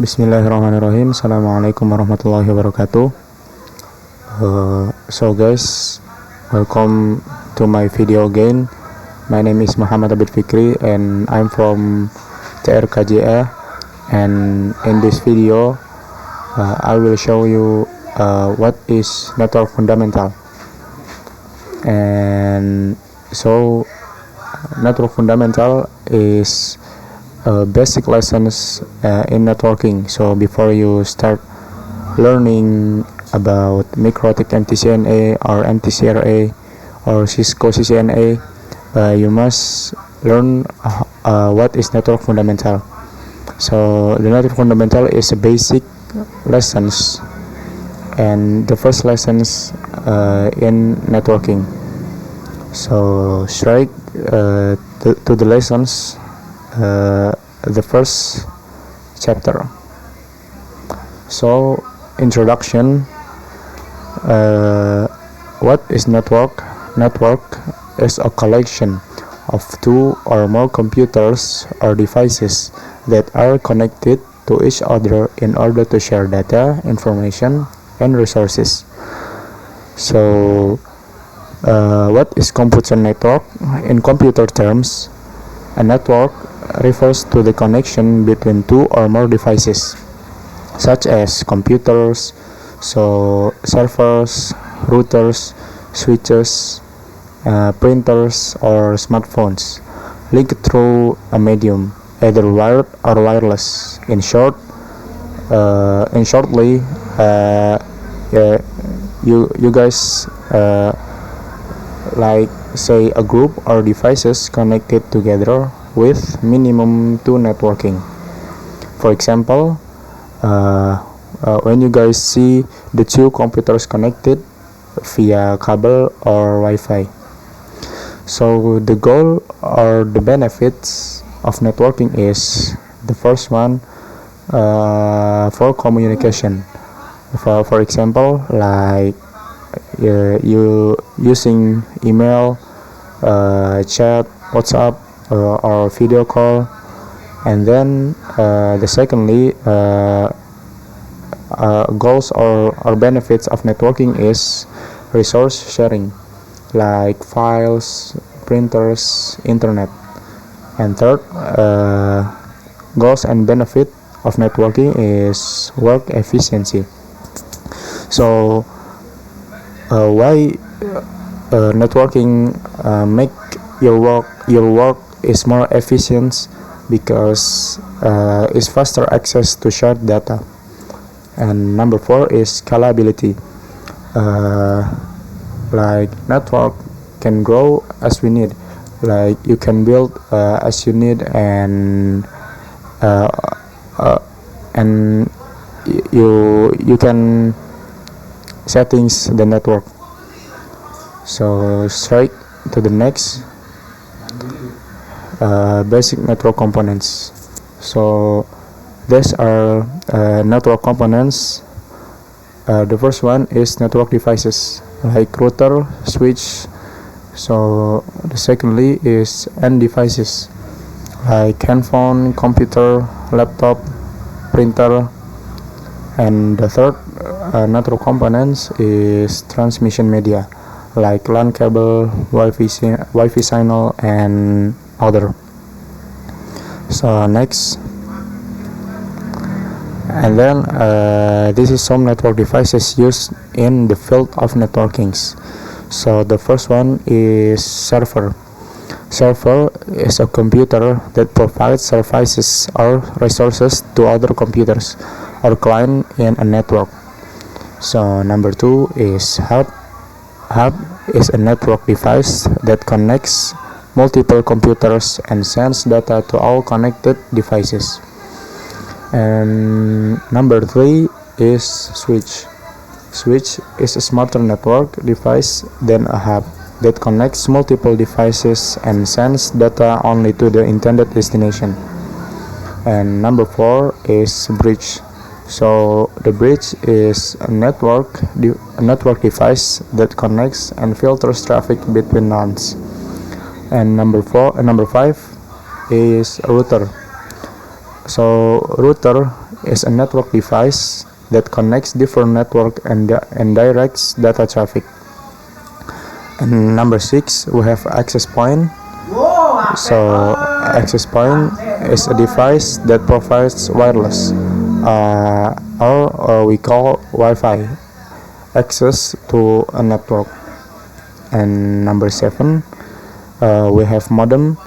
Bismillahirrahmanirrahim. Assalamualaikum warahmatullahi wabarakatuh. So guys, welcome to my video again. My name is Muhammad Abid Fikri and I'm from TRKJA. And in this video, I will show you what is network fundamental. And so, network fundamental is basic lessons in networking. So before you start learning about MikroTik MTCNA or MTCRA or Cisco CCNA, you must learn what is network fundamental. So the network fundamental is a basic lessons and the first lessons in networking. So straight to the lessons. The first chapter. So introduction. What is network? Network is a collection of two or more computers or devices that are connected to each other in order to share data, information, and resources. So what is computer network? In computer terms, a network refers to the connection between two or more devices, such as computers, so servers, routers, switches, printers, or smartphones, linked through a medium, either wired or wireless. In shortly, you guys like say a group or devices connected together with minimum two networking. For example, when you guys see the two computers connected via cable or Wi-Fi. So the goal or the benefits of networking is the first one for communication. For example, like you using email, chat, WhatsApp, or video call. And then the secondly goals or benefits of networking is resource sharing, like files, printers, internet. And third, goals and benefit of networking is work efficiency. So why networking make your work is more efficient? Because it's faster access to shared data. And number 4 is scalability. Like network can grow as we need. Like you can build as you need, and you can settings the network. So straight to the next. Basic network components. So these are network components. The first one is network devices like router, switch. So the secondly is end devices like handphone, computer, laptop, printer. And the third network components is transmission media like LAN cable, Wi-Fi signal, and other. So next, and then this is some network devices used in the field of networking. So the first one is server. Server is a computer that provides services or resources to other computers or client in a network. So number 2 is hub. Hub is a network device that connects multiple computers and sends data to all connected devices. And number 3 is switch. Switch is a smarter network device than a hub that connects multiple devices and sends data only to the intended destination. And number 4 is bridge. So the bridge is a network device that connects and filters traffic between nodes. And number 5 is router. So router is a network device that connects different network and directs data traffic. And number 6, we have access point. So access point is a device that provides wireless or we call Wi-Fi access to a network. And number 7, we have modem.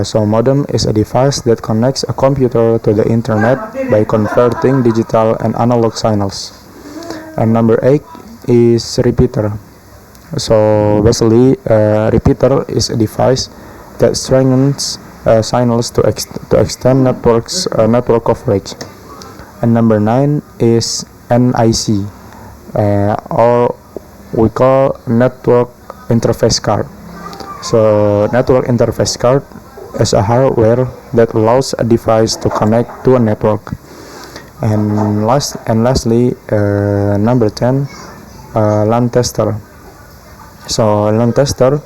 So modem is a device that connects a computer to the internet by converting digital and analog signals. And number 8 is repeater. So basically, repeater is a device that strengthens signals to extend network coverage. And number 9 is NIC, or we call network interface card. So network interface card is a hardware that allows a device to connect to a network. And lastly, number 10, LAN tester. So LAN tester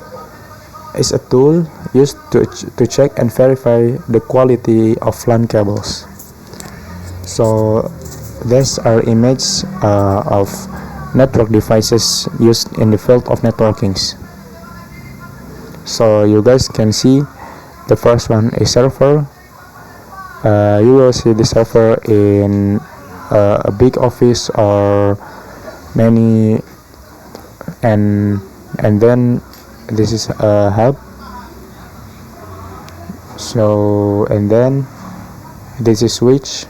is a tool used to check and verify the quality of LAN cables. So these are images of network devices used in the field of networking. So you guys can see the first one is server. You will see the server in a big office or many, and then this is a hub. So and then this is switch,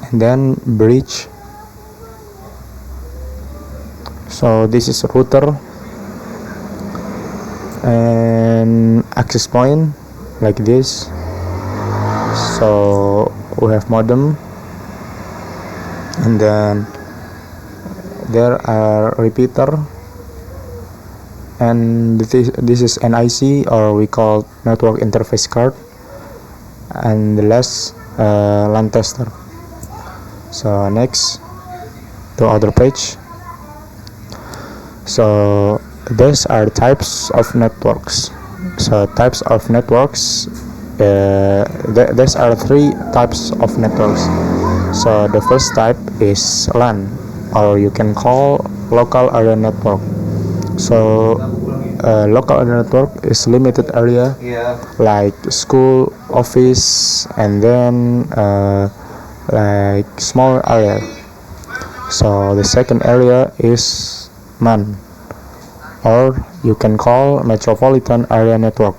and then bridge. So this is router and access point like this. So we have modem, and then there are repeater, and this is NIC, or we call network interface card, and the last LAN tester. So next to other page. So these are types of networks. So types of networks, these are 3 types of networks. So the first type is LAN, or you can call local area network. So local area network is limited area, like school, office, and then like small area. So the second area is MAN, or you can call metropolitan area network.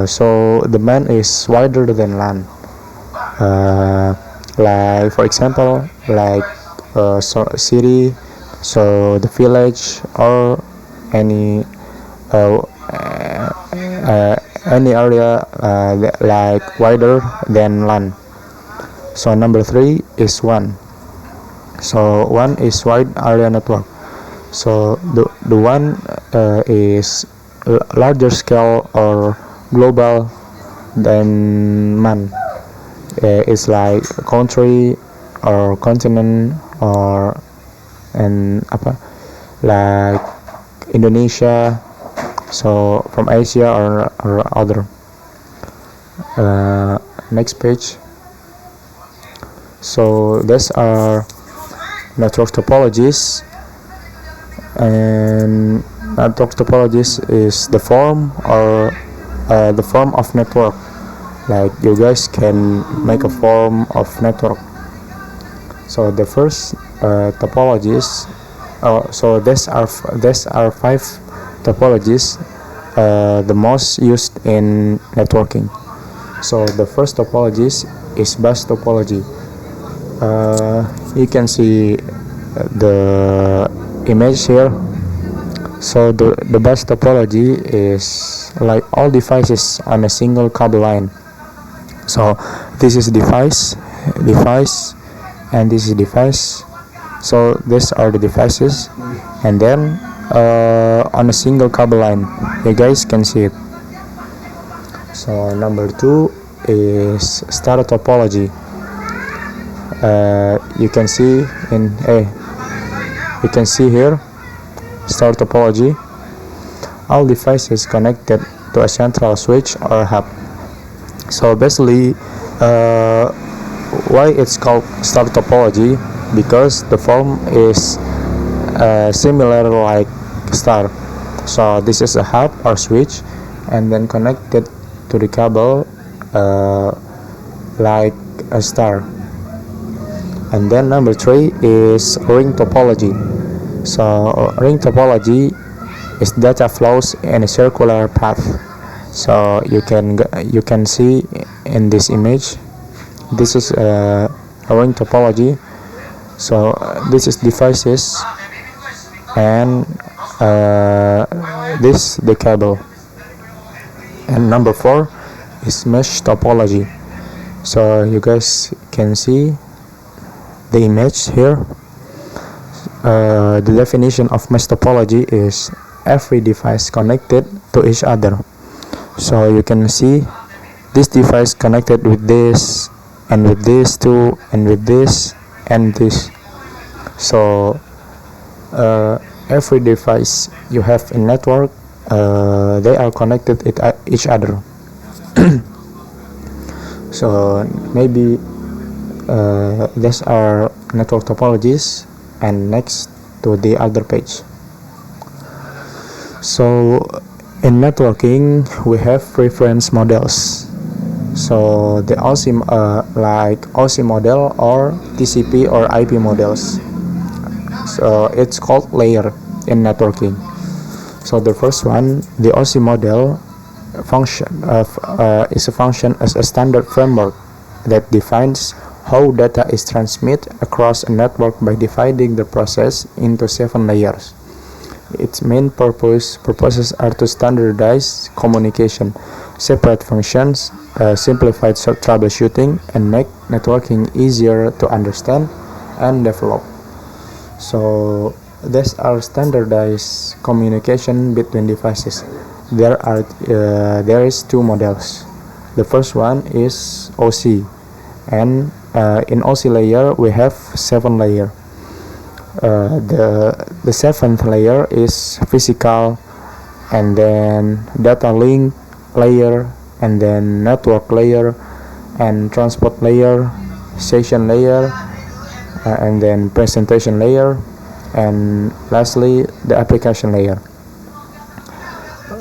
So the MAN is wider than LAN. Like for example, like city, so the village, or any area like wider than LAN. So number 3 is WAN. So WAN is wide area network. So the WAN is larger scale or global than MAN. It's like country or continent or like Indonesia, so from Asia or other. Next page. So these are network topologies, and network topologies is the form or the form of network. Like you guys can make a form of network. So the first topologies, so these are 5 topologies, the most used in networking. So the first topologies is bus topology. You can see the image here. So the bus topology is like all devices on a single cable line. So this is device, and this is device. So these are the devices, and then on a single cable line, you guys can see it. So number 2 is star topology. You can see you can see here star topology. All devices connected to a central switch or hub. So basically, why it's called star topology? Because the form is similar like star. So this is a hub or switch, and then connected to the cable like a star. And then number 3 is ring topology. So ring topology is data flows in a circular path. So you can see in this image, this is a ring topology. So this is devices, and this the cable. And number 4 is mesh topology. So you guys can see the image here. The definition of mesh topology is every device connected to each other. So you can see this device connected with this, and with this too, and with this, and this. So every device you have in network, they are connected with each other. So maybe these are network topologies. And next to the other page. So in networking we have reference models. So the OSI like OSI model or TCP or IP models. So it's called layer in networking. So the first one, the OSI model is a function as a standard framework that defines how data is transmitted across a network by dividing the process into 7 layers. Its main purposes are to standardize communication, separate functions, simplify troubleshooting, and make networking easier to understand and develop. So these are standardized communication between devices. There is 2 models. The first one is OSI, and in OSI layer we have 7 layers. The 7th layer is physical, and then data link layer, and then network layer, and transport layer, session layer, and then presentation layer, and lastly the application layer.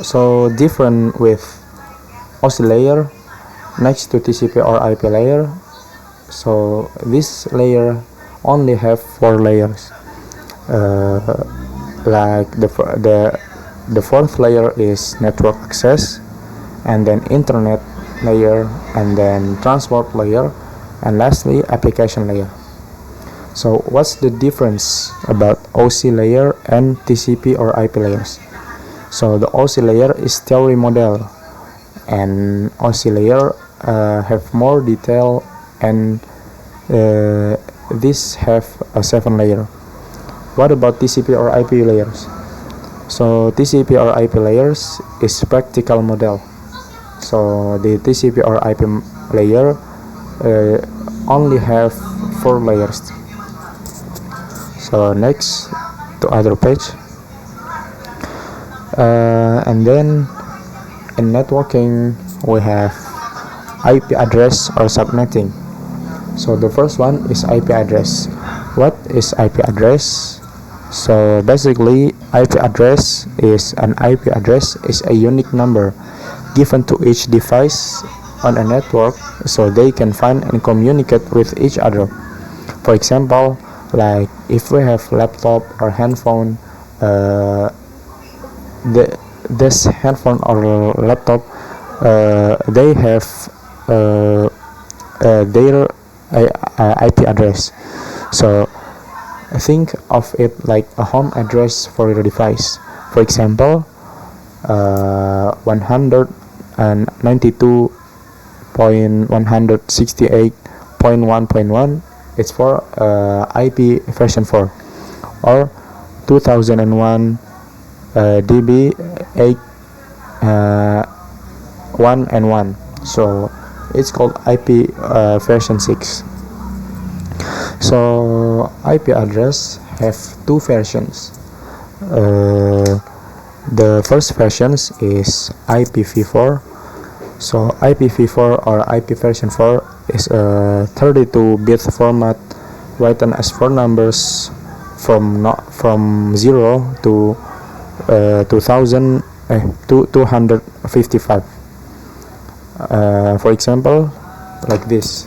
So different with OSI layer next to TCP or IP layer. So this layer only have 4 layers. Like the 4th layer is network access, and then internet layer, and then transport layer, and lastly application layer. So what's the difference about OSI layer and TCP or IP layers? So the OSI layer is theory model, and OSI layer have more detail, and this have a 7 layer. What about TCP or IP layers? So TCP or IP layers is practical model. So the TCP or IP layer only have 4 layers. So next to other page. And then in networking we have IP address or subnetting. So the first one is IP address. What is IP address? So basically IP address is a unique number given to each device on a network so they can find and communicate with each other. For example, like if we have laptop or handphone, this handphone or laptop they have their IP address. So think of it like a home address for your device. For example, 192.168.1.1, it's for IP version 4, or 2001 DB 8 1 and 1, so it's called IP version 6. So IP address have 2 versions. The first version is IPv4, So IPv4 or IP version 4 is a 32-bit format written as 4 numbers from 0 to 255. For example, like this: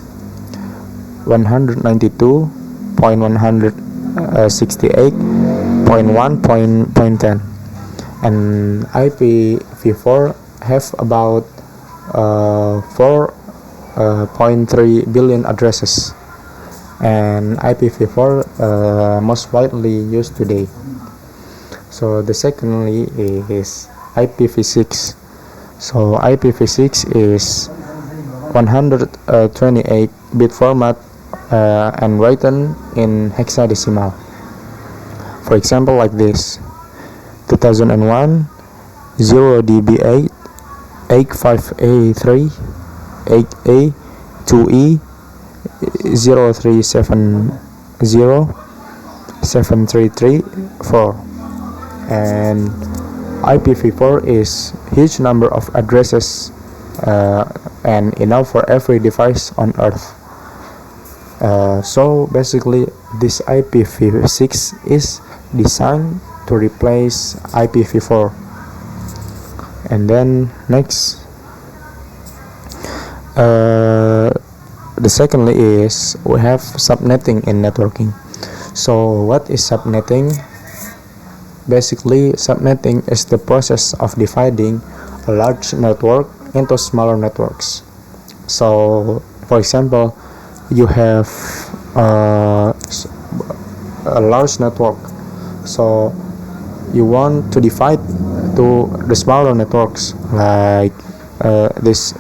192.168.1.10, and IPv4 have about 4.3 billion addresses, and IPv4 most widely used today. So the secondly is IPv6. So IPv6 is 128-bit format and written in hexadecimal. For example, like this: 2001 0db8 85A3 8A 2E 0370 7334. And IPv4 is huge number of addresses and enough for every device on Earth. So basically, this IPv6 is designed to replace IPv4. And then next, the secondly is we have subnetting in networking. So what is subnetting? Basically, subnetting is the process of dividing a large network into smaller networks. So for example, you have a large network, so you want to divide to the smaller networks, like this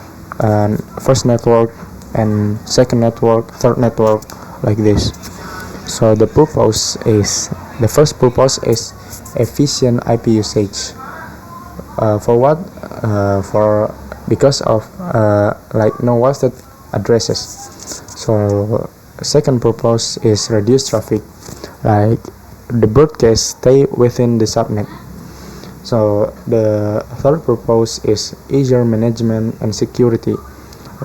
first network and second network, third network, like this. So the first purpose is efficient IP usage. For what? Because of like no wasted addresses. So second purpose is reduce traffic, like the broadcast stay within the subnet. So the third purpose is easier management and security,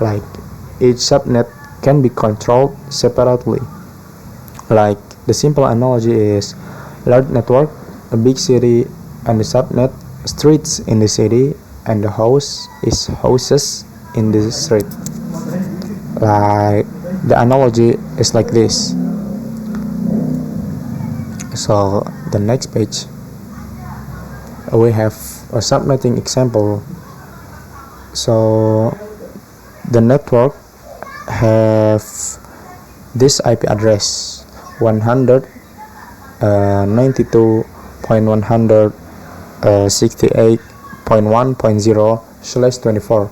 like each subnet can be controlled separately. Like the simple analogy is large network, a big city, and the subnet streets in the city, and the house is houses in the street. Like the analogy is like this. So the next page, we have a subnetting example. So the network have this IP address 100.168.1.0/24.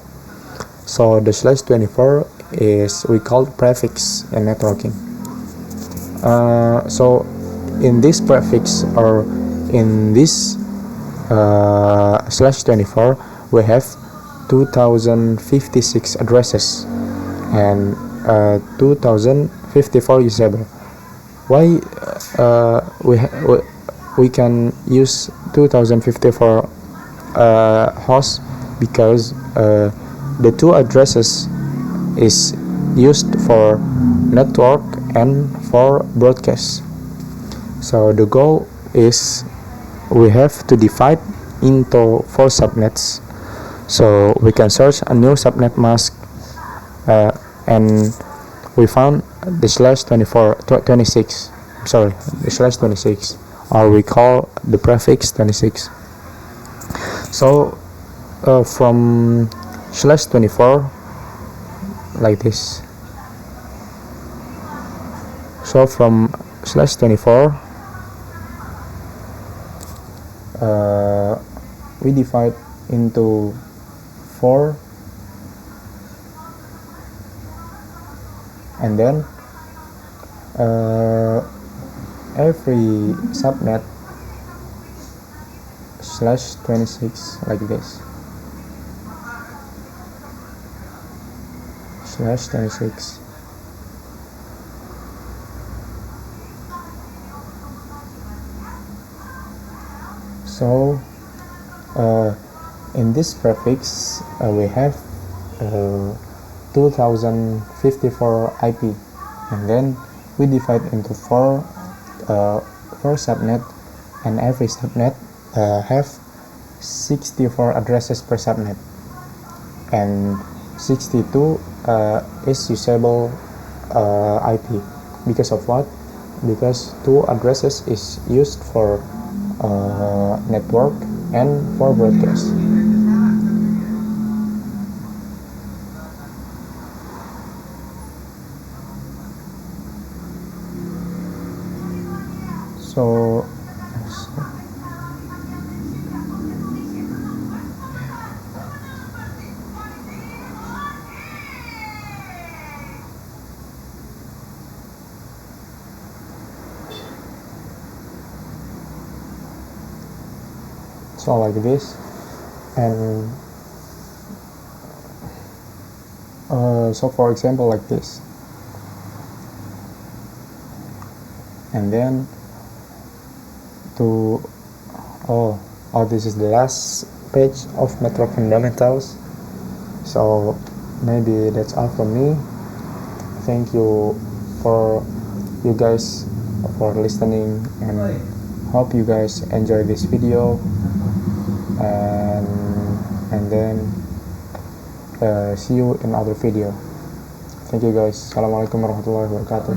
So the /24 is we call prefix in networking. So in this prefix or in this /24 we have 2056 addresses and 2054 usable. Why we can use 2054 hosts? Because the two addresses is used for network and for broadcast. So the goal is we have to divide into 4 subnets, so we can search a new subnet mask, and we found the /26, or we call the prefix 26. So from /24, like this. So from /24 we divide into 4, and then every subnet /26 like this, /26. So in this prefix we have 2054 IP, and then we divide into four subnet, and every subnet have 64 addresses per subnet, and 62 is usable IP. Because of what? Because 2 addresses is used for network and for broadcast. So like this, and so for example like this, and then to this is the last page of network fundamentals. So maybe that's all from me. Thank you for you guys for listening, and hope you guys enjoy this video, and then see you in other video. Thank you guys. Assalamualaikum warahmatullahi wabarakatuh.